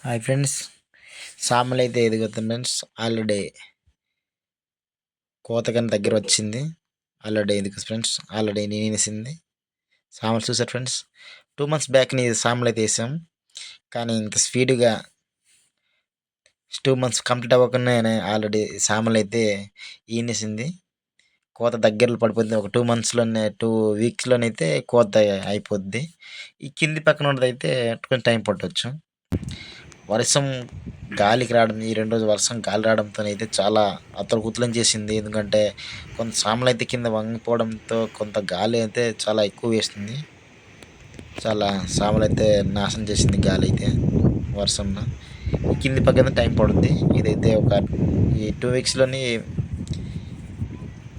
Hi friends, సామలు అయితే ఎదుగుతుంది ఫ్రెండ్స్. ఆల్రెడీ కోతకని దగ్గర వచ్చింది. ఆల్రెడీ ఎదుగు ఫ్రెండ్స్, ఆల్రెడీ నేనేసింది. సామలు చూసారు ఫ్రెండ్స్, 2 months బ్యాక్ నీ సామలు అయితే వేసాం. కానీ ఇంత స్పీడ్గా 2 months కంప్లీట్ అవ్వకుండానే ఆల్రెడీ సామలు అయితే ఈనేసింది. కోత దగ్గరలో పడిపోతుంది. ఒక 2 monthsలోనే 2 weeksలోనైతే కోత అయిపోద్ది. ఈ కింది పక్కన ఉన్నదైతే కొంచెం టైం పట్టవచ్చు. వర్షం గాలికి రావడం, ఈ 2 రోజులు వర్షం గాలి రావడంతోనైతే చాలా అతలకుతలం చేసింది. ఎందుకంటే కొంత సామలు అయితే కింద వంగిపోవడంతో కొంత గాలి అయితే చాలా ఎక్కువ వేస్తుంది. చాలా సామలు అయితే నాశనం చేసింది గాలి అయితే వర్షంలో. ఈ కింది పక్కన టైం పడుద్ది. ఇదైతే ఈ 2 weeksలోని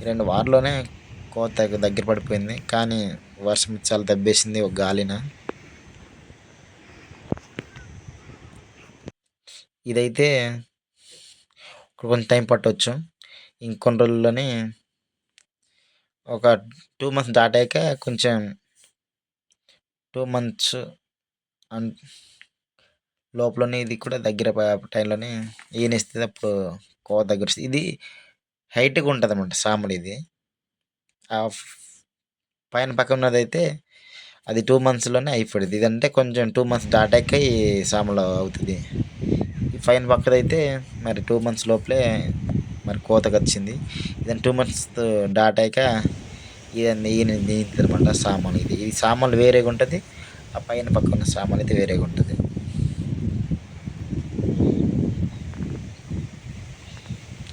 2 వారాల్లోనే కోత దగ్గర పడిపోయింది. కానీ వర్షం చాలా దెబ్బేసింది ఒక గాలిన. ఇదైతే కొంచెం టైం పట్టవచ్చు. ఇంకొన్ని రోజుల్లోనే ఒక 2 months దాటాక కొంచెం 2 months లోపలనే ఇది కూడా దగ్గర టైంలోనే ఈనేస్తుంది. అప్పుడు కోత దగ్గర వస్తుంది. ఇది హైట్గా ఉంటుంది అన్నమాట సామలు. ఇది పైన పక్కన ఉన్నదైతే అది 2 monthsలోనే అయిపోయింది. ఇదంటే కొంచెం 2 months దాటాక ఈ సామలు అవుతుంది. ఈ పైన పక్కదైతే మరి 2 months లోపలే మరి కోతకు వచ్చింది. ఇదని 2 months దాటాక ఇదన్నీ అనమాట సామాను. ఈ సామాన్లు వేరేగా ఉంటుంది, ఆ పైన పక్కన సామాన్ అయితే వేరేగా ఉంటుంది.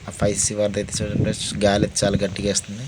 ఆ 5C వరద అయితే చూడండి, గాలి చాలా గట్టిగా వేస్తుంది.